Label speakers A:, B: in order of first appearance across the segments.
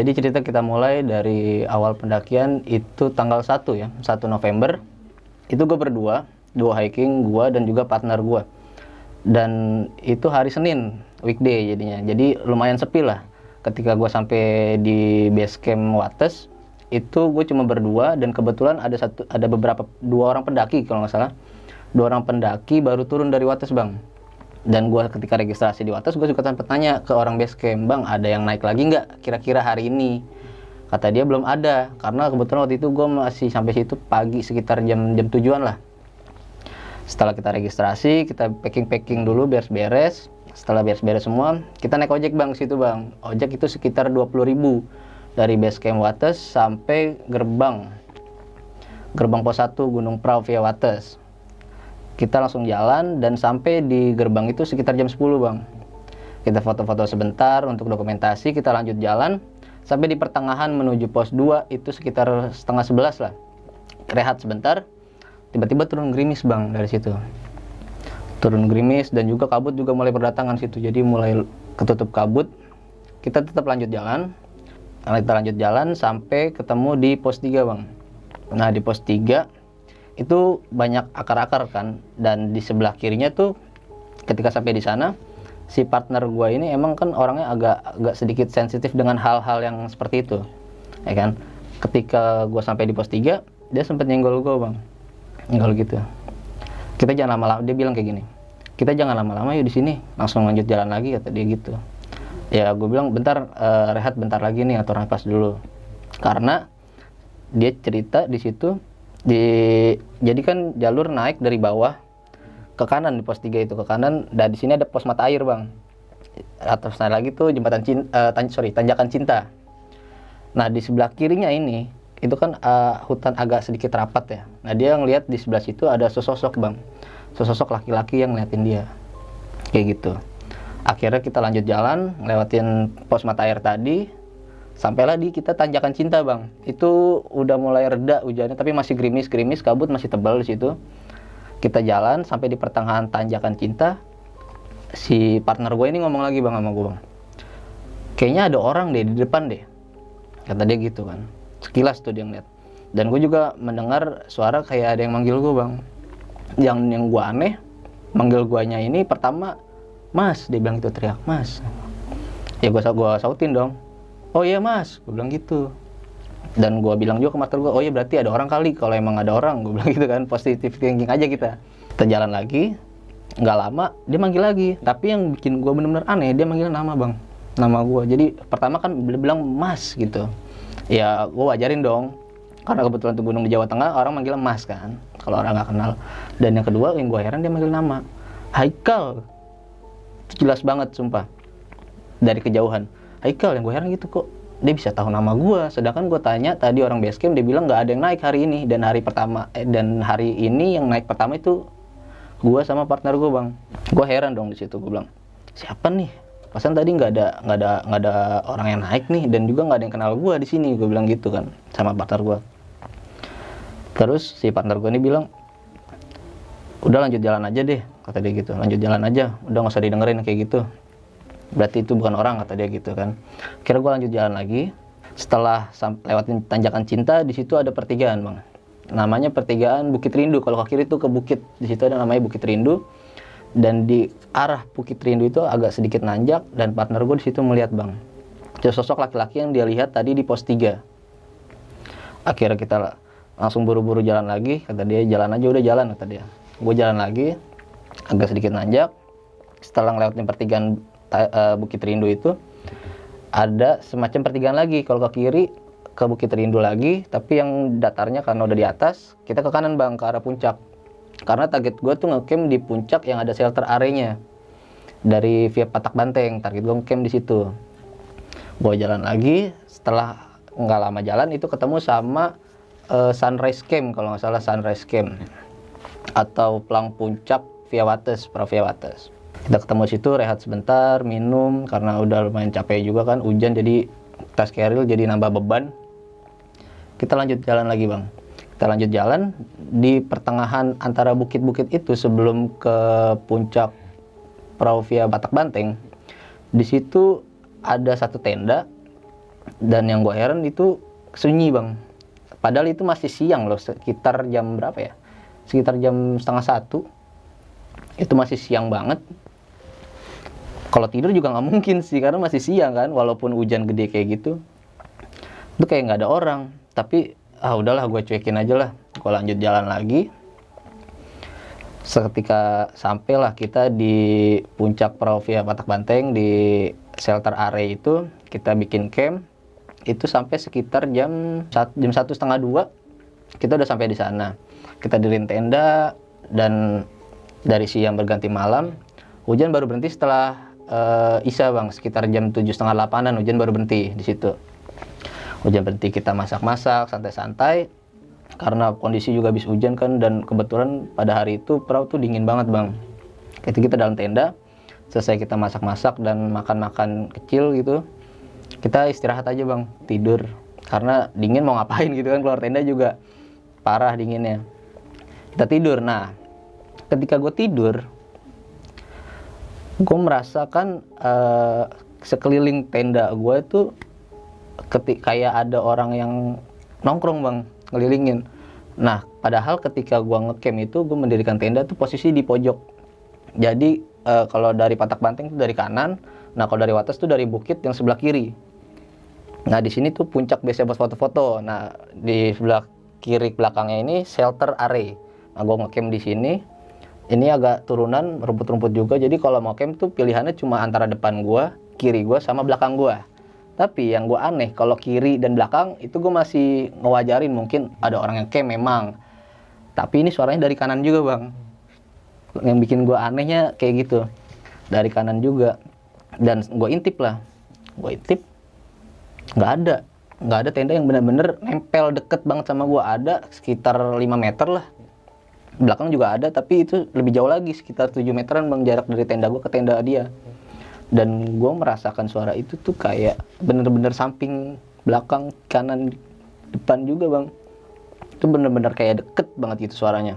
A: Jadi cerita kita mulai dari awal pendakian itu tanggal 1 ya, 1 November. Itu gue berdua, duo hiking gue dan juga partner gue. Dan itu hari Senin, weekday jadinya. Jadi lumayan sepi lah. Ketika gue sampai di base camp Wates, itu gue cuma berdua dan kebetulan ada dua orang pendaki kalau nggak salah. Dua orang pendaki baru turun dari Wates, Bang. Dan gue ketika registrasi di Wates, gue juga sempat tanya ke orang base camp, Bang, ada yang naik lagi nggak kira-kira hari ini? Kata dia belum ada, karena kebetulan waktu itu gue masih sampai situ pagi sekitar jam 7-an lah. Setelah kita registrasi, kita packing dulu, beres-beres. Setelah beres-beres semua, kita naik ojek, Bang, situ, Bang. Ojek itu sekitar 20.000 dari base camp Wates sampai gerbang pos 1 Gunung Prau via Wates. Kita langsung jalan dan sampai di gerbang itu sekitar jam 10, Bang. Kita foto-foto sebentar untuk dokumentasi, kita lanjut jalan sampai di pertengahan menuju pos 2 itu sekitar setengah 11 lah. Rehat sebentar, tiba-tiba turun gerimis, Bang, dari situ. Turun gerimis dan juga kabut juga mulai berdatangan situ. Jadi mulai ketutup kabut. Kita tetap lanjut jalan. Kita lanjut jalan sampai ketemu di pos 3, Bang. Nah, di pos 3 itu banyak akar-akar kan, dan di sebelah kirinya tuh ketika sampai di sana si partner gue ini emang kan orangnya agak sedikit sensitif dengan hal-hal yang seperti itu, ya kan. Ketika gue sampai di pos 3 dia sempat nyenggol gue, Bang, nyenggol gitu. Kita jangan lama-lama, dia bilang kayak gini, kita jangan lama-lama yuk di sini, langsung lanjut jalan lagi, kata dia gitu. Ya gue bilang bentar, rehat bentar lagi nih, atur nafas dulu, karena dia cerita di situ jadi kan jalur naik dari bawah ke kanan di pos 3 itu ke kanan, dan di sini ada pos mata air, Bang. Atasnya lagi tuh jembatan tanjakan cinta. Nah, di sebelah kirinya ini itu kan hutan agak sedikit rapat ya. Nah, dia ngelihat di sebelah situ ada sesosok, Bang. Sesosok laki-laki yang ngeliatin dia. Kayak gitu. Akhirnya kita lanjut jalan, ngelewatin pos mata air tadi. Sampailah di kita tanjakan cinta, Bang. Itu udah mulai reda hujannya, tapi masih gerimis, kabut masih tebal di situ. Kita jalan sampai di pertengahan tanjakan cinta. Si partner gue ini ngomong lagi, Bang, sama gue, Bang. Kayaknya ada orang deh di depan deh. Kata dia gitu kan. Sekilas tuh dia ngeliat. Dan gue juga mendengar suara kayak ada yang manggil gue, Bang. Yang gue aneh, manggil guanya ini pertama, Mas, dia bilang gitu, teriak, Mas. Ya gue sautin dong. Oh iya, Mas, gue bilang gitu. Dan gue bilang juga ke partner gue, oh iya berarti ada orang kali, kalau emang ada orang, gue bilang gitu kan, positive thinking aja kita. Kita jalan lagi, nggak lama dia manggil lagi, tapi yang bikin gue bener-bener aneh, dia manggil nama, Bang, nama gue. Jadi pertama kan dia bilang Mas gitu, ya gue wajarin dong, karena kebetulan tuh gunung di Jawa Tengah orang manggil Mas kan, kalau orang nggak kenal. Dan yang kedua yang gue heran, dia manggil nama Haikal. Itu jelas banget sumpah, dari kejauhan. Haikal, yang gue heran gitu, kok dia bisa tahu nama gue, sedangkan gue tanya tadi orang base camp, dia bilang nggak ada yang naik hari ini, dan hari ini yang naik pertama itu gue sama partner gue, Bang. Gue heran dong di situ, gue bilang siapa nih, pasan tadi nggak ada orang yang naik nih, dan juga nggak ada yang kenal gue di sini, gue bilang gitu kan sama partner gue. Terus si partner gue ini bilang, udah lanjut jalan aja deh, kata dia gitu, lanjut jalan aja, udah nggak usah didengerin kayak gitu, berarti itu bukan orang, kata dia gitu kan. Akhirnya gue lanjut jalan lagi. Setelah lewatin tanjakan cinta, di situ ada pertigaan, Bang. Namanya pertigaan Bukit Rindu. Kalau ke kiri itu ke bukit, di situ ada namanya Bukit Rindu. Dan di arah Bukit Rindu itu agak sedikit nanjak, dan partner gue di situ melihat, Bang, sosok laki-laki yang dia lihat tadi di pos 3. Akhirnya kita langsung buru-buru jalan lagi, kata dia, jalan aja, udah jalan, kata dia. Gue jalan lagi, agak sedikit nanjak. Setelah ngelewatin pertigaan Bukit Rindu itu ada semacam pertigaan lagi, kalau ke kiri ke Bukit Rindu lagi, tapi yang datarnya karena udah di atas, kita ke kanan, Bang, ke arah puncak. Karena target gue tuh ngecamp di puncak yang ada shelter area-nya dari via Patak Banteng, target gue ngecamp di situ. Gue jalan lagi, setelah nggak lama jalan itu ketemu sama Sunrise Camp, kalau nggak salah Sunrise Camp atau Pelang Puncak via Wates, via Wates. Kita ketemu situ, rehat sebentar, minum, karena udah lumayan capek juga kan, hujan, jadi tas keril jadi nambah beban. Kita lanjut jalan lagi, Bang. Kita lanjut jalan, di pertengahan antara bukit-bukit itu sebelum ke puncak Prau via Batak Banteng, di situ ada satu tenda Dan yang gue heran itu sunyi bang, padahal itu masih siang loh, sekitar jam berapa ya, sekitar jam setengah 1, itu masih siang banget. Kalau tidur juga nggak mungkin sih karena masih siang kan, walaupun hujan gede kayak gitu. Itu kayak nggak ada orang, tapi udahlah gue cuekin aja lah, gue lanjut jalan lagi. Seketika sampailah kita di puncak Perahu Patak Banteng, di shelter area itu kita bikin camp. Itu sampai sekitar jam 1:30 kita udah sampai di sana. Kita diriin tenda, dan dari siang berganti malam. Hujan baru berhenti setelah Isya bang, sekitar jam 7:30-8an hujan baru berhenti di situ. Hujan berhenti, kita masak-masak, santai-santai. Karena kondisi juga habis hujan kan, dan kebetulan pada hari itu perahu tuh dingin banget bang. Kita dalam tenda, selesai kita masak-masak dan makan-makan kecil gitu, kita istirahat aja bang, tidur. Karena dingin mau ngapain gitu kan, keluar tenda juga parah dinginnya. Kita tidur. Nah, ketika gue tidur, gue merasakan sekeliling tenda gue itu kayak ada orang yang nongkrong bang, ngelilingin. Nah, padahal ketika gue ngecamp itu, gue mendirikan tenda tuh posisi di pojok. Jadi kalau dari Patak Banteng itu dari kanan, nah kalau dari Wates tuh dari bukit yang sebelah kiri. Nah di sini tuh puncak biasa buat foto-foto. Nah di sebelah kiri belakangnya ini shelter area. Nah gue ngecamp di sini. Ini agak turunan, rumput-rumput juga. Jadi kalau mau camp tuh pilihannya cuma antara depan gue, kiri gue, sama belakang gue. Tapi yang gue aneh, kalau kiri dan belakang itu gue masih ngewajarin, mungkin ada orang yang camp memang. Tapi ini suaranya dari kanan juga bang. Yang bikin gue anehnya kayak gitu, dari kanan juga. Dan gue intip lah, nggak ada tenda yang benar-benar nempel deket banget sama gue. Ada sekitar 5 meter lah. Belakang juga ada, tapi itu lebih jauh lagi, sekitar 7 meteran bang jarak dari tenda gue ke tenda dia. Dan gue merasakan suara itu tuh kayak bener-bener samping, belakang, kanan, depan juga bang. Itu bener-bener kayak deket banget gitu suaranya.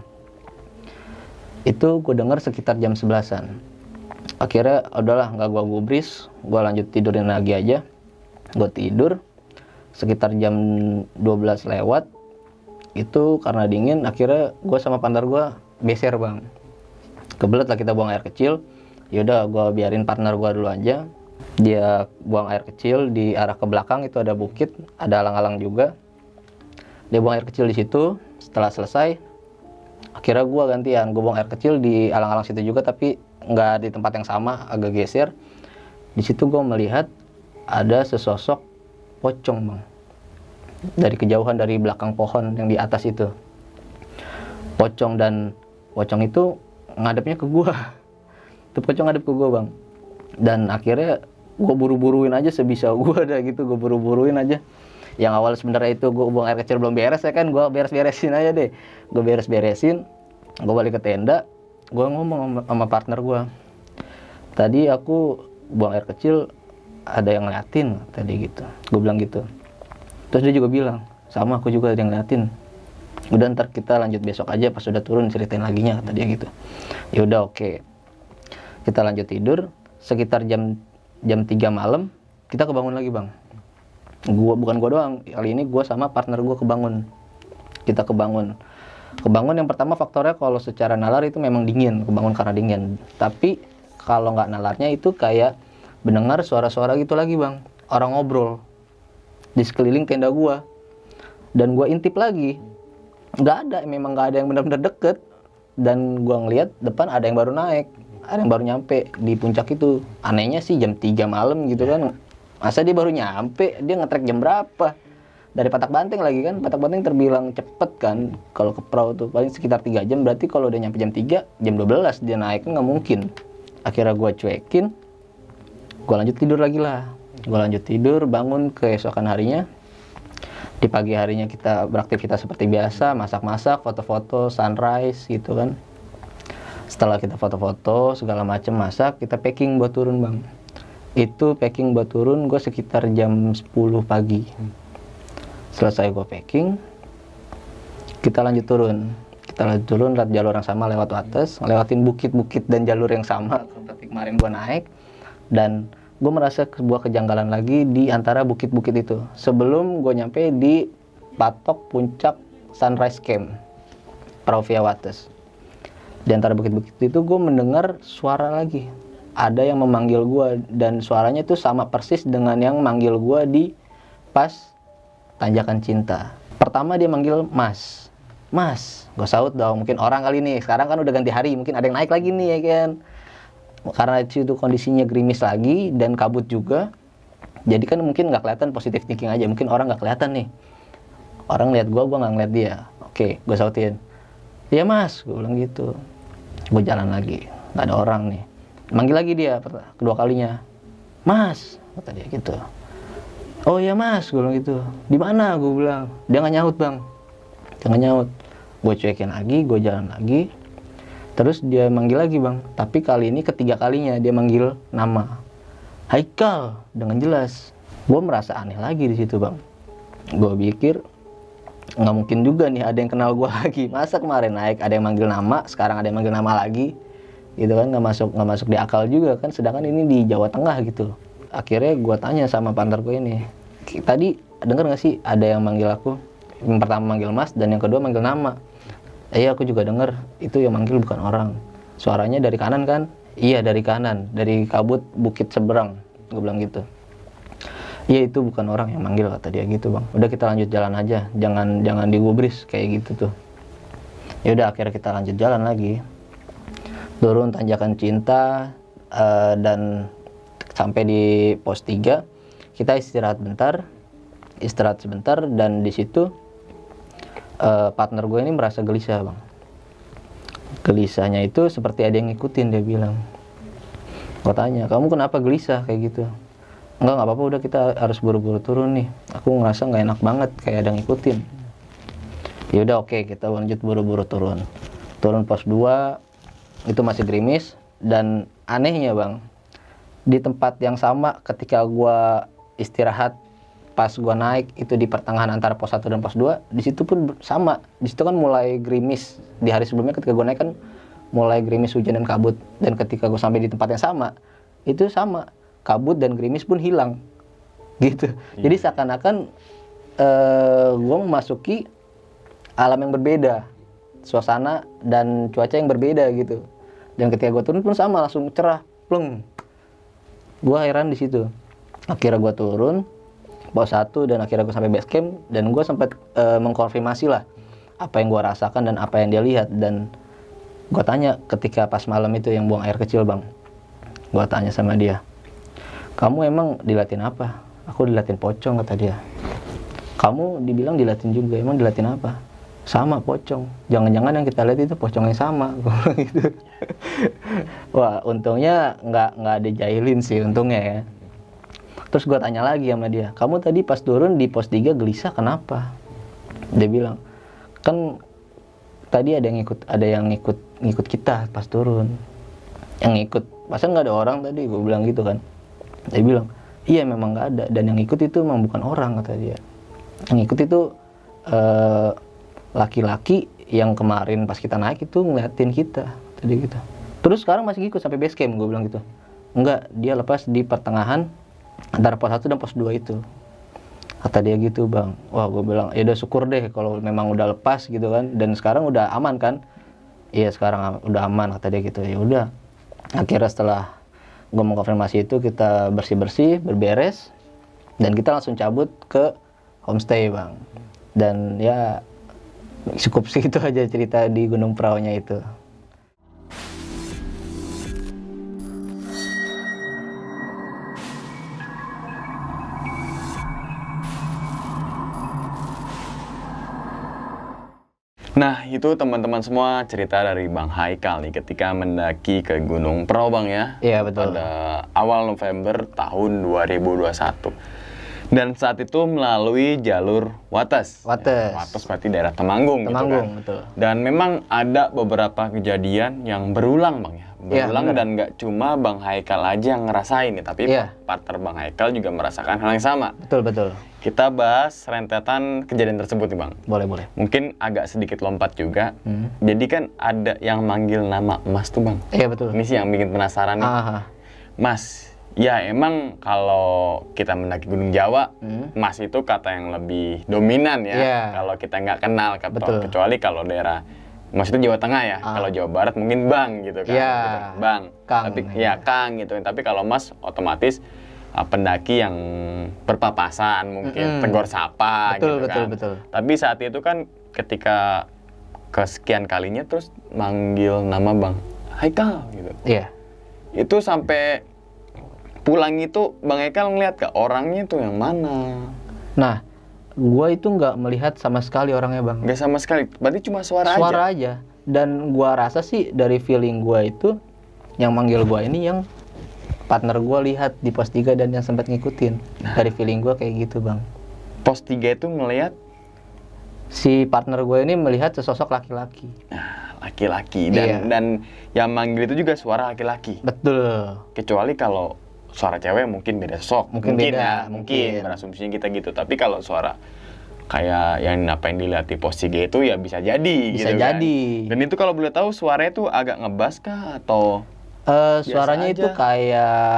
A: Itu gue dengar sekitar jam 11-an. Akhirnya udahlah, nggak gue gubris, gue lanjut tidurin lagi aja. Gue tidur sekitar jam 12 lewat. Itu karena dingin, akhirnya gue sama partner gue beser bang. Kebelet lah kita buang air kecil. Yaudah gue biarin partner gue dulu aja. Dia buang air kecil di arah ke belakang, itu ada bukit, ada alang-alang juga. Dia buang air kecil di situ. Setelah selesai, akhirnya gue gantian, gue buang air kecil di alang-alang situ juga, tapi nggak di tempat yang sama, agak geser. Di situ gue melihat ada sesosok pocong bang, dari kejauhan, dari belakang pohon yang di atas itu. Pocong itu ngadepnya ke gue. Itu pocong ngadep ke gue bang. Dan akhirnya gue buru-buruin aja sebisa gue dah gitu, gue buru-buruin aja. Yang awal sebenarnya itu gue buang air kecil belum beres ya kan, gue beres-beresin aja deh. Gue beres-beresin, gue balik ke tenda, gue ngomong sama partner gue, tadi aku buang air kecil ada yang ngeliatin tadi gitu. Gue bilang gitu. Terus dia juga bilang, sama aku juga ada yang ngeliatin. Udah ntar kita lanjut besok aja, pas udah turun ceritain laginya, kata dia gitu. Ya udah oke. Kita lanjut tidur. Sekitar jam 3 malam kita kebangun lagi bang. Bukan gua doang, kali ini gua sama partner gua kebangun. Kita kebangun yang pertama faktornya kalau secara nalar itu memang dingin, kebangun karena dingin. Tapi kalau nggak nalarnya itu kayak mendengar suara-suara gitu lagi bang, orang ngobrol di sekeliling tenda gua. Dan gua intip lagi, memang nggak ada yang benar-benar deket. Dan gua ngeliat depan ada yang baru naik, ada yang baru nyampe di puncak itu. Anehnya sih jam 3 malam gitu kan, masa dia baru nyampe, dia nge-trek jam berapa? Dari Patak Banteng lagi kan, Patak Banteng terbilang cepet kan, kalau ke perahu tuh paling sekitar 3 jam, berarti kalau udah nyampe jam 3, jam 12 dia naik, nggak mungkin. Akhirnya gue cuekin, gue lanjut tidur lagi lah. Gue lanjut tidur, bangun keesokan harinya. Di pagi harinya kita beraktivitas seperti biasa, masak-masak, foto-foto, sunrise gitu kan. Setelah kita foto-foto, segala macem masak, kita packing buat turun bang. Itu packing buat turun gue sekitar jam 10 pagi. Selesai gue packing, kita lanjut turun lewat jalur yang sama, lewat Wates, lewatin bukit-bukit dan jalur yang sama seperti kemarin gue naik. Dan gue merasa sebuah kejanggalan lagi di antara bukit-bukit itu. Sebelum gue nyampe di patok puncak Sunrise Camp, Prauvia Wates. Di antara bukit-bukit itu gue mendengar suara lagi. Ada yang memanggil gue dan suaranya itu sama persis dengan yang manggil gue di pas Tanjakan Cinta. Pertama dia manggil Mas. Mas, gue saut dong, mungkin orang kali nih. Sekarang kan udah ganti hari, mungkin ada yang naik lagi nih ya kan. Karena itu kondisinya gerimis lagi dan kabut juga, jadi kan mungkin nggak kelihatan, positive thinking aja, mungkin orang nggak kelihatan nih, orang lihat gue nggak ngeliat dia. Oke, gue sautin, iya Mas, gue bilang gitu. Gue jalan lagi, nggak ada orang nih, manggil lagi dia kedua kalinya, Mas, kata dia gitu. Oh iya Mas, gue bilang gitu. Di mana, gue bilang. Dia nggak nyaut bang, dia nggak nyaut. Gue cuekin lagi, gue jalan lagi. Terus dia manggil lagi bang, tapi kali ini ketiga kalinya dia manggil nama Haikal dengan jelas. Gue merasa aneh lagi di situ bang. Gue pikir nggak mungkin juga nih ada yang kenal gue lagi. Masa kemarin naik ada yang manggil nama, sekarang ada yang manggil nama lagi, gitu kan? Nggak masuk di akal juga kan. Sedangkan ini di Jawa Tengah gitu. Akhirnya gue tanya sama partner gue ini, tadi denger nggak sih ada yang manggil aku? Yang pertama manggil Mas dan yang kedua manggil nama. Iya aku juga denger, itu yang manggil bukan orang. Suaranya dari kanan kan? Iya dari kanan, dari kabut bukit seberang. Gue bilang gitu. Iya itu bukan orang yang manggil, kata dia gitu bang. Udah kita lanjut jalan aja, jangan digubris kayak gitu tuh. Ya udah akhirnya kita lanjut jalan lagi. Turun Tanjakan Cinta dan sampai di pos 3. Kita istirahat sebentar dan di situ partner gue ini merasa gelisah bang. Gelisahnya itu seperti ada yang ngikutin, dia bilang. Gue tanya, kamu kenapa gelisah kayak gitu? Nggak apa-apa, udah kita harus buru-buru turun nih. Aku ngerasa nggak enak banget kayak ada yang ngikutin. Ya udah oke, kita lanjut buru-buru turun. Turun pos 2 itu masih gerimis dan anehnya bang, di tempat yang sama ketika gue istirahat pas gua naik itu di pertengahan antara pos 1 dan pos 2, di situ pun sama. Di situ kan mulai gerimis. Di hari sebelumnya ketika gua naik kan mulai gerimis, hujan dan kabut. Dan ketika gua sampai di tempat yang sama, itu sama. Kabut dan gerimis pun hilang. Gitu. Jadi seakan-akan gua memasuki alam yang berbeda. Suasana dan cuaca yang berbeda gitu. Dan ketika gua turun pun sama, langsung cerah, pleng. Gua heran di situ. Akhirnya gua turun pos 1 dan akhirnya gue sampai base camp dan gue sempat mengkonfirmasi lah apa yang gue rasakan dan apa yang dia lihat. Dan gue tanya ketika pas malam itu yang buang air kecil bang, gue tanya sama dia, kamu emang dilatin apa? Aku dilatin pocong, kata dia. Kamu dibilang dilatin juga, emang dilatin apa? Sama, pocong. Jangan-jangan yang kita lihat itu pocong yang sama. Gitu. Wah untungnya nggak dijahilin sih, untungnya ya. Terus gue tanya lagi sama dia, kamu tadi pas turun di pos 3 gelisah kenapa? Dia bilang, kan tadi ada yang ngikut kita pas turun. Yang ngikut, masa nggak ada orang tadi? Gue bilang gitu kan. Dia bilang, iya memang nggak ada, dan yang ngikut itu memang bukan orang, kata dia. Yang ngikut itu laki-laki yang kemarin pas kita naik itu ngeliatin kita, tadi gitu. Terus sekarang masih ngikut sampai base camp, gue bilang gitu. Enggak, dia lepas di pertengahan antara pos 1 dan pos 2 itu, kata dia gitu bang. Wah gue bilang ya udah syukur deh kalau memang udah lepas gitu kan, dan sekarang udah aman kan. Iya sekarang udah aman, kata dia gitu. Ya udah akhirnya setelah gue mengkonfirmasi itu, kita bersih-bersih, berberes, dan kita langsung cabut ke homestay bang. Dan ya cukup segitu aja cerita di Gunung Praunya itu.
B: Nah, itu teman-teman semua cerita dari Bang Haikal nih ketika mendaki ke Gunung Prau, Bang ya.
A: Iya, betul.
B: Pada awal November tahun 2021. Dan saat itu melalui jalur Wates.
A: Wates.
B: Ya, Wates berarti daerah Temanggung, gitu kan.
A: Betul.
B: Dan memang ada beberapa kejadian yang berulang, Bang ya. Berulang
A: ya,
B: dan nggak cuma Bang Haikal aja yang ngerasain nih, tapi partner Bang Haikal juga merasakan hal yang sama.
A: Betul.
B: Kita bahas rentetan kejadian tersebut nih Bang.
A: Boleh.
B: Mungkin agak sedikit lompat juga. Jadi kan ada yang manggil nama Mas tuh Bang.
A: Iya betul.
B: Ini sih yang bikin penasaran nih.
A: Aha.
B: Mas, Ya emang kalau kita mendaki Gunung Jawa, Mas itu kata yang lebih dominan ya.
A: Iya.
B: Kalau kita nggak kenal,
A: Betul.
B: kecuali kalau daerah, Mas itu Jawa Tengah ya. Kalau Jawa Barat mungkin Bang gitu kan.
A: Iya.
B: Gitu. Bang.
A: Kang,
B: Tapi
A: ya.
B: ya Kang gitu. Tapi kalau Mas otomatis pendaki yang berpapasan mungkin, tegur sapa
A: Betul,
B: gitu kan.
A: betul.
B: Tapi saat itu kan ketika kesekian kalinya terus manggil nama Bang Haikal gitu.
A: Iya.
B: Itu sampai pulang itu Bang Haikal ngeliat gak orangnya tuh yang mana?
A: Nah, gua itu nggak melihat sama sekali orangnya, Bang.
B: Nggak sama sekali, berarti cuma suara aja?
A: Dan gua rasa sih dari feeling gua itu yang manggil gua ini yang partner gua lihat di pos 3 dan yang sempat ngikutin. Dari feeling gua kayak gitu, Bang.
B: Pos 3 itu ngeliat
A: Si partner gue ini melihat sesosok laki-laki.
B: laki-laki
A: Iya.
B: dan yang manggil itu juga suara laki-laki.
A: Betul.
B: Kecuali kalau suara cewek mungkin beda sosok.
A: Mungkin beda,
B: ya,
A: mungkin.
B: berasumsinya kita gitu. Tapi kalau suara kayak yang apa yang dilihat di pos 3 itu ya bisa jadi
A: Bisa
B: gitu kan.
A: jadi.
B: Dan itu kalau boleh tahu suaranya tuh agak ngebas kah atau
A: Suaranya itu
B: aja.
A: kayak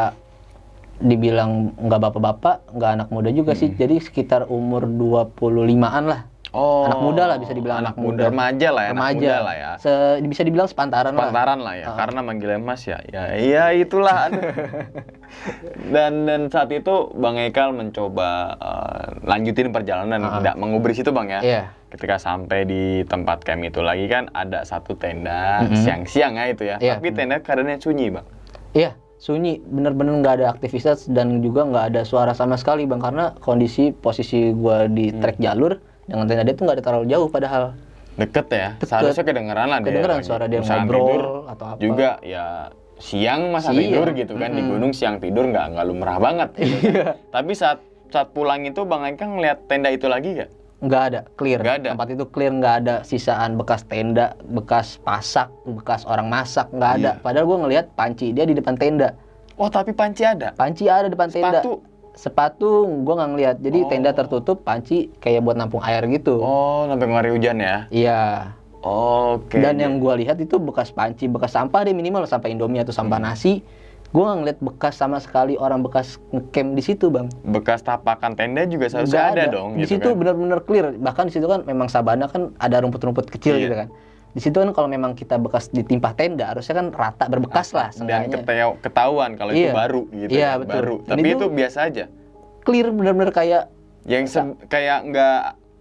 A: dibilang nggak bapak-bapak, nggak anak muda juga sih. Jadi sekitar umur 25-an lah. Anak muda lah, bisa dibilang anak muda.
B: Remaja lah ya, anak
A: Remaja.
B: muda lah ya.
A: Bisa dibilang sepantaran lah.
B: Pantaran lah ya, karena manggilnya Mas ya. Ya itulah. Aduh. dan saat itu Bang Haikal mencoba lanjutin perjalanan, tidak mengubris itu Bang ya.
A: Iya.
B: Ketika sampai di tempat camp itu lagi kan ada satu tenda siang-siang ya itu ya.
A: Iya,
B: Tapi tenda keadaannya sunyi Bang.
A: Iya, sunyi. Bener-bener nggak ada aktivitas dan juga nggak ada suara sama sekali, Bang. Karena posisi gua di trek jalur dengan tenda dia tuh nggak ada terlalu jauh padahal.
B: Deket ya,
A: Deket.
B: seharusnya kedengeran lah dia.
A: Kedengeran
B: lagi
A: suara dia
B: misalnya
A: ngobrol
B: tidur,
A: atau apa.
B: juga ya siang masa
A: Siang.
B: tidur gitu kan. Di gunung siang tidur nggak lumrah banget gitu kan. Tapi saat pulang itu Bang Haikal ngeliat tenda itu lagi gak?
A: Nggak ada, clear.
B: Nggak ada.
A: Tempat itu clear, nggak ada sisaan bekas tenda, bekas pasak, bekas orang masak, nggak ada.
B: Iya.
A: Padahal gue ngelihat panci dia di depan tenda.
B: Oh tapi panci ada?
A: Panci ada depan tenda. Sepatu gue nggak ngelihat. Jadi tenda tertutup, panci kayak buat nampung air gitu.
B: Oh sampai ngari hujan ya?
A: Iya.
B: Oke.
A: Dan yang gue lihat itu bekas panci, bekas sampah deh minimal, sampah Indomie atau sampah nasi. Gue nggak ngeliat bekas sama sekali orang bekas ngecamp di situ, Bang.
B: Bekas tapakan tenda juga
A: Nggak
B: seharusnya ada dong
A: Di
B: gitu
A: situ
B: kan?
A: benar-benar clear. Bahkan di situ kan memang sabana kan ada rumput-rumput kecil
B: Iya.
A: gitu kan. Di situ kan kalau memang kita bekas ditimpah tenda harusnya kan rata berbekas lah
B: Dan
A: seenggaknya.
B: ketahuan kalau itu
A: Iya.
B: baru gitu
A: Iya,
B: ya,
A: betul.
B: baru.
A: Dan
B: Tapi
A: itu
B: itu biasa aja.
A: Clear benar-benar kayak
B: Kayak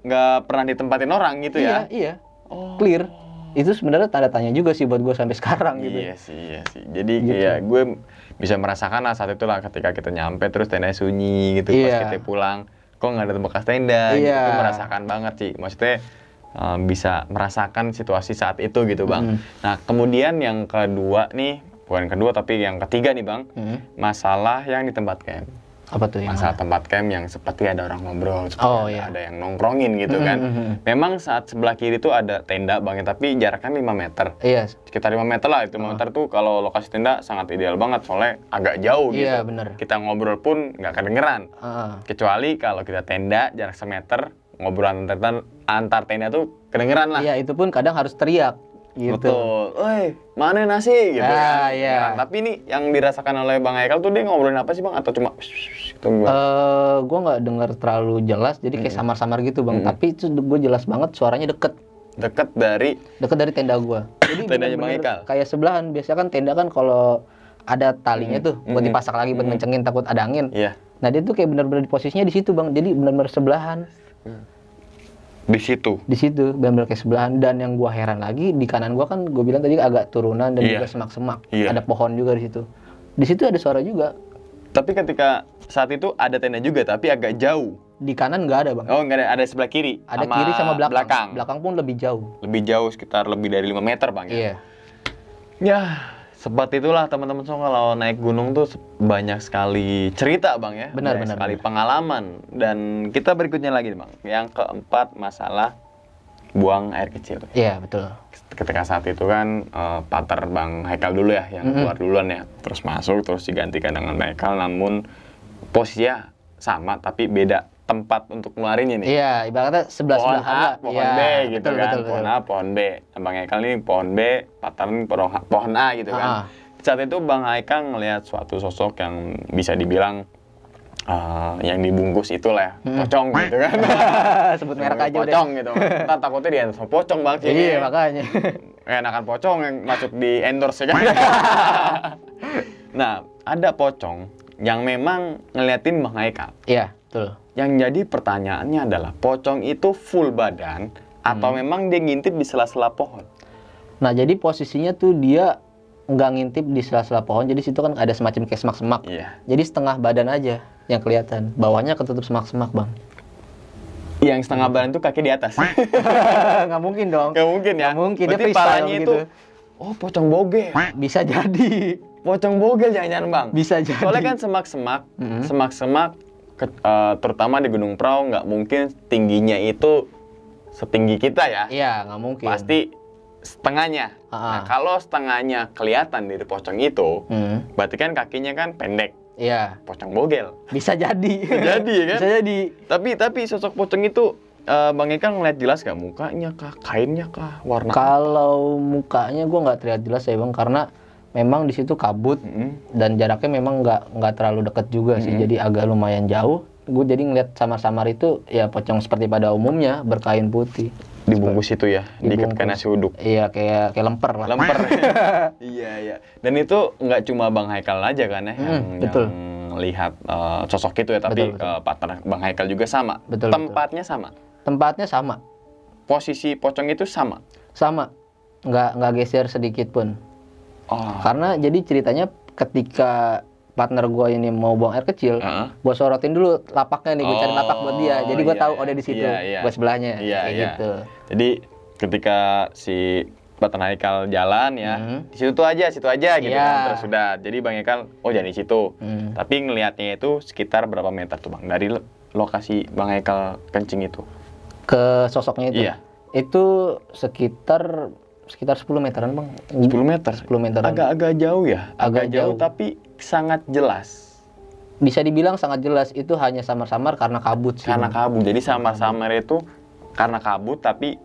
B: nggak pernah ditempatin orang gitu ya?
A: iya.
B: Oh.
A: Clear. Itu sebenarnya tanda tanya juga sih buat gue sampai sekarang gitu.
B: Iya sih. Jadi kayak gue bisa merasakan lah saat itu lah ketika kita nyampe terus tendanya sunyi gitu. Pas
A: Iya.
B: kita pulang, kok nggak ada bekas tenda gitu.
A: Iya.
B: Itu merasakan banget sih. Maksudnya bisa merasakan situasi saat itu gitu Bang. Nah kemudian yang kedua nih, bukan kedua tapi yang ketiga nih Bang, masalah yang di tempat camp.
A: Apa tuh yang
B: Masalah tempat camp yang seperti ada orang ngobrol,
A: Oh,
B: seperti
A: iya.
B: ada yang nongkrongin gitu kan. Memang saat sebelah kiri itu ada tenda Bang, ya, tapi jaraknya 5 meter.
A: Iya.
B: Sekitar 5 meter lah, itu 5 meter tuh kalau lokasi tenda sangat ideal banget, soalnya agak jauh gitu.
A: Iya, bener.
B: Kita ngobrol pun nggak kedengeran.
A: Heeh.
B: Kecuali kalau kita tenda jarak semeter, ngobrol antar tenda tuh kedengeran lah.
A: Iya, itu pun kadang harus teriak gitu.
B: Betul. Woi, mana nasi gitu
A: Ah,
B: kan.
A: iya.
B: Nah, tapi ini yang dirasakan oleh Bang Haikal tuh dia ngobrolin apa sih Bang? Atau cuma gitu gua?
A: Gue nggak dengar terlalu jelas, jadi kayak samar-samar gitu Bang. Tapi itu gue jelas banget suaranya deket
B: Deket dari
A: dari tenda gue. Jadi
B: Tendanya Bang
A: bener-bener
B: Haikal?
A: kayak sebelahan. Biasanya kan tenda kan kalau ada talinya tuh buat dipasak lagi buat ngencengin takut ada angin.
B: Iya.
A: Nah dia tuh kayak bener-bener di posisinya di situ Bang. Jadi bener-bener sebelahan.
B: Di situ.
A: Di situ benar-benar kayak sebelahan. Dan yang gua heran lagi di kanan gua kan gua bilang tadi agak turunan dan
B: Iya.
A: juga semak-semak.
B: Iya.
A: Ada pohon juga di situ. Di situ ada suara juga.
B: Tapi ketika saat itu ada tenda juga tapi agak jauh.
A: Di kanan nggak ada Bang.
B: Oh, enggak ada sebelah kiri.
A: Ada kiri sama belakang.
B: Belakang.
A: Pun lebih jauh.
B: Lebih jauh sekitar lebih dari 5 meter, Bang ya.
A: Iya.
B: Ya, seperti itulah teman-teman semua kalau naik gunung tuh banyak sekali cerita, Bang ya.
A: Benar,
B: Banyak
A: benar,
B: sekali
A: benar.
B: pengalaman dan kita berikutnya lagi, Bang. Yang keempat masalah buang air kecil.
A: Iya betul.
B: Ketika saat itu kan pater Bang Haikal dulu ya yang keluar duluan ya, terus masuk terus digantikan dengan Bang Haikal, namun posisinya sama tapi beda tempat untuk ngeluarinnya nih.
A: Iya ibaratnya
B: Pohon
A: sebelah-sebelahan
B: A,
A: lah.
B: pohon
A: Iya,
B: B gitu
A: betul,
B: kan,
A: betul,
B: pohon
A: betul.
B: A, pohon B. Bang Haikal ini pohon B, pater ini pohon A gitu kan.
A: Ah.
B: saat itu Bang Haikal ngelihat suatu sosok yang bisa dibilang yang dibungkus itulah pocong gitu kan.
A: Sebut merek aja udah.
B: Pocong gitu. Ntar takutnya di endorse pocong Bang sini.
A: Iya, makanya.
B: Enakan pocong yang masuk di endorse ya kan. Nah, ada pocong yang memang ngeliatin Bang Haikal.
A: Iya, betul.
B: Yang jadi pertanyaannya adalah pocong itu full badan atau memang dia ngintip di sela-sela pohon?
A: Nah, jadi posisinya tuh dia nggak ngintip di sela-sela pohon, jadi situ kan ada semacam kayak semak-semak.
B: Iya.
A: Jadi setengah badan aja yang kelihatan, bawahnya ketutup semak-semak, Bang.
B: Yang setengah badan tuh kaki di atas.
A: Nggak mungkin dong.
B: Nggak mungkin ya?
A: Nggak mungkin, dia
B: Berarti
A: freestyle
B: palanya
A: gitu.
B: itu, pocong bogel.
A: Bisa jadi.
B: Pocong bogel jangan-jangan Bang.
A: Bisa jadi.
B: Soalnya kan semak-semak, terutama di Gunung Prau nggak mungkin tingginya itu setinggi kita ya.
A: Iya, nggak mungkin.
B: Pasti setengahnya. Nah, kalau setengahnya kelihatan dari pocong itu, berarti kan kakinya kan pendek.
A: Iya.
B: Pocong bogel.
A: Bisa jadi.
B: Jadi kan?
A: Bisa jadi.
B: Tapi sosok pocong itu Bang Haikal ngeliat jelas nggak mukanya kah, kainnya kah, warna?
A: Kalau mukanya gue nggak terlihat jelas ya Bang, karena memang di situ kabut dan jaraknya memang nggak terlalu dekat juga sih, jadi agak lumayan jauh. Gue jadi ngeliat samar-samar itu ya pocong seperti pada umumnya berkain putih.
B: Dibungkus itu ya, diikat nasi uduk.
A: Iya, kayak lemper lah.
B: Lemper. Iya. Dan itu nggak cuma Bang Haikal aja kan ya
A: betul.
B: yang lihat sosok itu ya, tapi
A: Betul.
B: partner Bang Haikal juga sama.
A: Betul,
B: Tempatnya sama.
A: Tempatnya sama.
B: Posisi pocong itu sama.
A: Sama. Nggak geser sedikit pun.
B: Oh.
A: Karena jadi ceritanya ketika partner gue ini mau buang air kecil, gue sorotin dulu lapaknya nih, gue cari lapak buat dia. Jadi gue tahu ada di situ, gue sebelahnya, kayak gitu.
B: Jadi ketika si partner Haikal jalan ya, di situ aja gitu kan. Terus sudah. Jadi Bang Haikal, jangan di situ. Tapi ngelihatnya itu sekitar berapa meter tuh Bang dari lokasi Bang Haikal kencing itu?
A: Ke sosoknya itu?
B: Iya.
A: Itu sekitar 10 meteran Bang.
B: 10 meter?
A: 10 meteran.
B: Agak jauh ya?
A: Agak jauh.
B: Tapi sangat jelas.
A: Bisa dibilang sangat jelas, itu hanya samar-samar karena kabut sih.
B: Karena kabut, jadi samar-samar itu karena kabut, tapi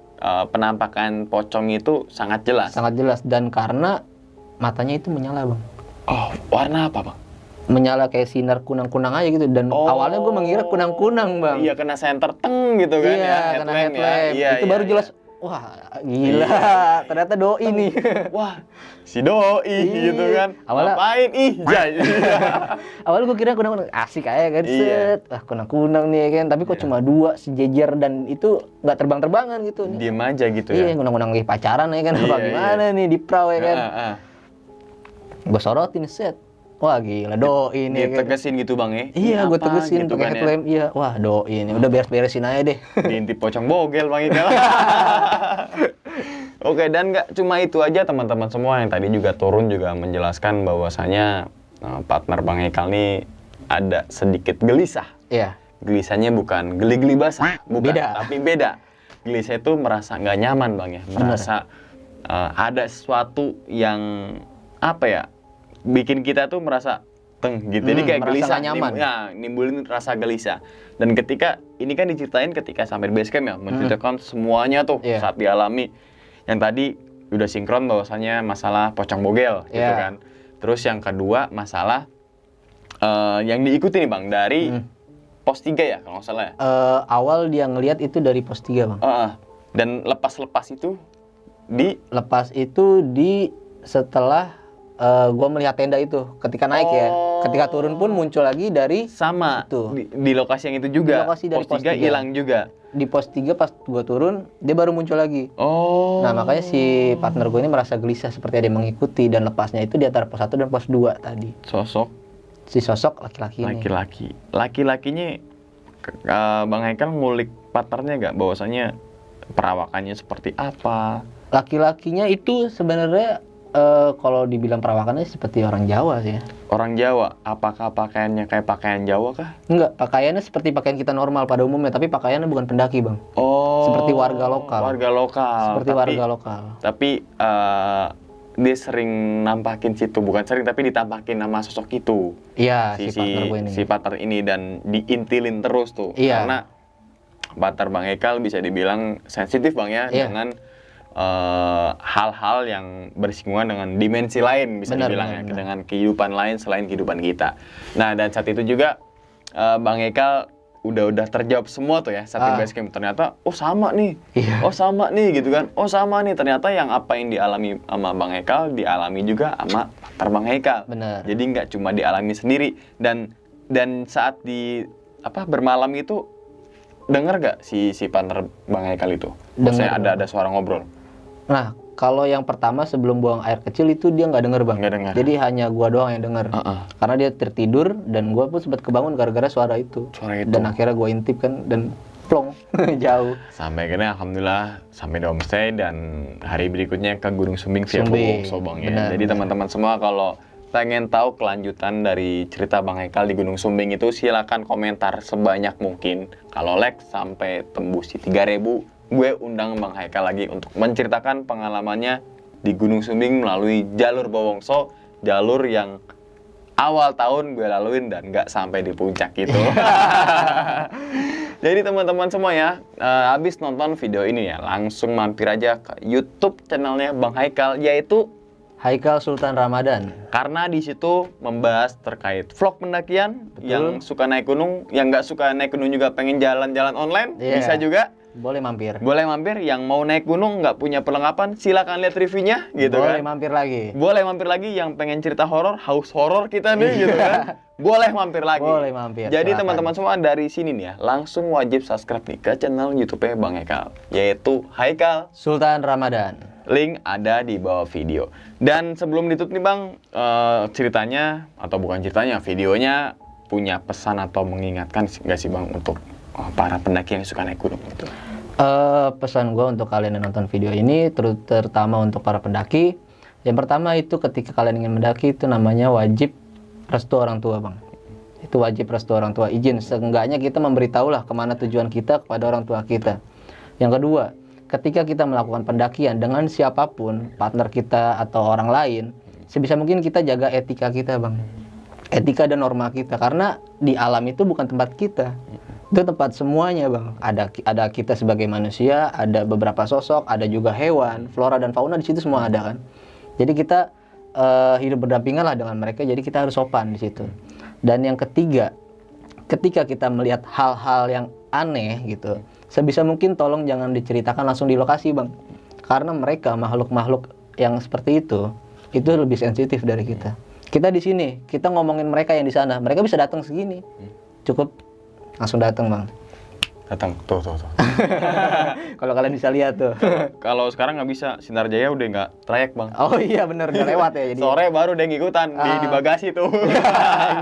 B: penampakan pocong itu sangat jelas.
A: Sangat jelas, dan karena matanya itu menyala Bang.
B: Oh, warna apa Bang?
A: Menyala kayak sinar kunang-kunang aja gitu, dan awalnya gue mengira kunang-kunang Bang.
B: Iya, kena senter teng gitu kan
A: iya,
B: ya,
A: kena
B: headlamp ya.
A: Iya, itu baru jelas. Wah, gila. Ternyata doi nih.
B: Wah, si doi gitu kan.
A: Awalnya,
B: ngapain
A: awalnya gue kira kunang-kunang asik aja kan, set. Wah, kunang-kunang nih kan. Tapi kok cuma 2 sejejer dan itu nggak terbang-terbangan gitu.
B: Diem aja gitu ya.
A: Iya, kunang-kunang lagi pacaran ya kan. Apa gimana nih di prau ya kan. Gue sorotin, set. Wah gila, doi ini.
B: Ditegesin gitu Bang ya?
A: Iya, gue tegesin
B: gitu
A: pakai headlamp. Iya, wah doi ini. Udah beres-beresin aja deh.
B: Diintip pocong bogel Bang Haikal. Oke, dan nggak cuma itu aja teman-teman semua yang tadi juga turun juga menjelaskan bahwasanya partner Bang Haikal ini ada sedikit gelisah.
A: Iya.
B: Gelisahnya bukan geli-geli basah, bukan,
A: Beda.
B: tapi beda. Gelisah itu merasa nggak nyaman Bang ya, merasa ada sesuatu yang apa ya, bikin kita tuh merasa teng gitu. Jadi kayak gelisah, nimbulin rasa gelisah. Dan ketika ini kan diceritain ketika sampai base camp ya, menceritakan semuanya tuh saat dialami. Yang tadi udah sinkron bahwasanya masalah pocong bogel gitu kan. Terus yang kedua masalah yang diikuti nih Bang dari pos 3 ya kalau nggak salah ya.
A: Awal dia ngelihat itu dari pos 3 Bang.
B: Dan lepas itu
A: setelah gue melihat tenda itu ketika naik ya, ketika turun pun muncul lagi dari
B: sama
A: itu.
B: Di lokasi yang itu juga.
A: Di lokasi dari
B: pos 3 hilang juga.
A: Di pos 3 pas gue turun dia baru muncul lagi. Nah makanya si partner gue ini merasa gelisah seperti ada yang mengikuti, dan lepasnya itu di antara pos 1 dan pos 2 tadi. Si sosok laki-laki ini.
B: Laki-lakinya Bang Haikal ngulik partnernya nggak bahwasanya perawakannya seperti apa?
A: Laki-lakinya itu sebenarnya kalau dibilang perawakannya seperti orang Jawa sih ya.
B: Orang Jawa, apakah pakaiannya kayak pakaian Jawa kah?
A: Enggak, pakaiannya seperti pakaian kita normal pada umumnya, tapi pakaiannya bukan pendaki Bang. Seperti warga lokal. Warga lokal.
B: Tapi dia sering nampakin situ, bukan sering tapi ditampakin nama sosok itu.
A: Iya, si
B: partner ini dan diintilin terus tuh.
A: Iya.
B: Karena partner Bang Haikal bisa dibilang sensitif Bang ya, dengan hal-hal yang bersinggungan dengan dimensi lain bisa dibilang ya, dengan kehidupan lain selain kehidupan kita. Nah, dan saat itu juga Bang Haikal udah terjawab semua tuh ya saat di base camp. Ternyata oh sama nih, oh sama nih gitu kan, oh sama nih. Ternyata yang apa yang dialami sama Bang Haikal dialami juga sama partner Bang Haikal.
A: Bener.
B: Jadi nggak cuma dialami sendiri. Dan saat di bermalam itu denger gak si partner Bang Haikal itu? Maksudnya ada suara ngobrol.
A: Nah, kalau yang pertama sebelum buang air kecil itu dia nggak denger, Bang.
B: Nggak denger.
A: Jadi hanya gua doang yang denger. Karena dia tertidur dan gua pun sempat kebangun gara-gara suara itu. Dan akhirnya gua intip kan dan plong jauh.
B: Sampai akhirnya alhamdulillah sampai di homestay dan hari berikutnya ke Gunung Sumbing via Bowongso, Bang ya. Jadi teman-teman semua kalau pengen tahu kelanjutan dari cerita Bang Haikal di Gunung Sumbing itu silakan komentar sebanyak mungkin. Kalau like sampai tembus di 3.000, gue undang Bang Haikal lagi untuk menceritakan pengalamannya di Gunung Sumbing melalui jalur Bowongso, jalur yang awal tahun gue laluin dan nggak sampai di puncak gitu. Jadi teman-teman semua ya, habis nonton video ini ya, langsung mampir aja ke YouTube channelnya Bang Haikal, yaitu
A: Haikal Sultan Ramadan.
B: Karena di situ membahas terkait vlog pendakian. Yang suka naik gunung, yang nggak suka naik gunung juga pengen jalan-jalan online, bisa juga.
A: Boleh mampir.
B: Boleh mampir. Yang mau naik gunung nggak punya perlengkapan, silakan lihat reviewnya, gitu
A: boleh
B: kan.
A: Mampir lagi.
B: Boleh mampir lagi. Yang pengen cerita horor, house horror kita nih, gitu kan. Boleh mampir lagi.
A: Boleh mampir.
B: Jadi teman-teman semua dari sini nih ya, langsung wajib subscribe nih ke channel YouTube-nya Bang Haikal, yaitu Haikal
A: Sultan Ramadan.
B: Link ada di bawah video. Dan sebelum ditutup nih Bang, ceritanya atau bukan ceritanya, videonya punya pesan atau mengingatkan nggak sih Bang untuk para pendaki yang suka naik gunung gitu?
A: Pesan gue untuk kalian yang nonton video ini, terutama untuk para pendaki, yang pertama itu ketika kalian ingin mendaki itu namanya wajib restu orang tua, Bang. Itu wajib restu orang tua, izin. Seenggaknya kita memberitahulah kemana tujuan kita kepada orang tua kita. Yang kedua, ketika kita melakukan pendakian dengan siapapun, partner kita atau orang lain, sebisa mungkin kita jaga etika kita, Bang. Etika dan norma kita, karena di alam itu bukan tempat kita. Itu tempat semuanya, Bang. Ada kita sebagai manusia, ada beberapa sosok, ada juga hewan, flora dan fauna di situ semua ada kan. Jadi kita hidup berdampingan lah dengan mereka, jadi kita harus sopan di situ. Dan yang ketiga, ketika kita melihat hal-hal yang aneh gitu, sebisa mungkin tolong jangan diceritakan langsung di lokasi, Bang. Karena mereka makhluk-makhluk yang seperti itu lebih sensitif dari kita. Kita di sini, kita ngomongin mereka yang di sana. Mereka bisa datang segini. Cukup langsung datang, Bang.
B: Datang, tuh.
A: Kalau kalian bisa lihat tuh.
B: Kalau sekarang nggak bisa, Sinar Jaya udah nggak trayek, Bang.
A: Oh iya bener, udah lewat ya. Jadi
B: sore baru dia ngikutan di bagasi tuh.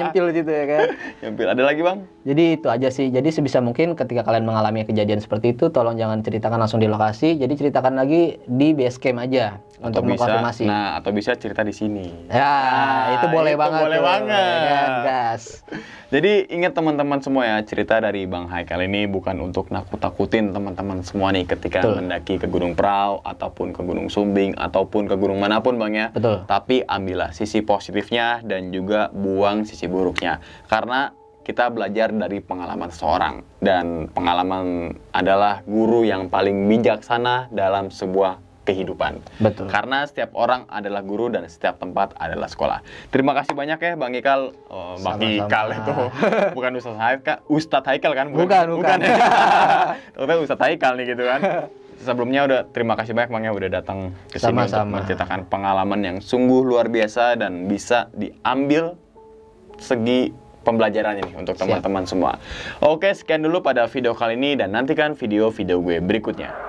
A: Nyempil situ ya kan.
B: Nyempil. Ada lagi, Bang?
A: Jadi itu aja sih. Jadi sebisa mungkin ketika kalian mengalami kejadian seperti itu, tolong jangan ceritakan langsung di lokasi. Jadi ceritakan lagi di base camp aja untuk mengkonfirmasi.
B: Nah, atau bisa cerita di sini.
A: Ya, itu boleh banget.
B: Boleh banget.
A: Ya, gas.
B: Jadi ingat teman-teman semua ya, cerita dari Bang Haikal ini bukan untuk nakut-nakutin teman-teman semua nih ketika mendaki ke Gunung Prau ataupun ke Gunung Sumbing ataupun ke gunung manapun, Bang ya.
A: Betul.
B: Tapi ambillah sisi positifnya dan juga buang sisi buruknya. Karena kita belajar dari pengalaman seseorang, dan pengalaman adalah guru yang paling bijaksana dalam sebuah kehidupan.
A: Betul.
B: Karena setiap orang adalah guru dan setiap tempat adalah sekolah. Terima kasih banyak ya Bang Haikal. Bang Haikal itu bukan Ustadz Haikal, Ustadz Haikal kan? Bukan. Ternyata Ustadz Haikal nih gitu kan. Sebelumnya udah terima kasih banyak Bang ya udah datang ke sini untuk menceritakan pengalaman yang sungguh luar biasa dan bisa diambil segi pembelajarannya nih untuk teman-teman semua. Oke, sekian dulu pada video kali ini dan nantikan video-video gue berikutnya.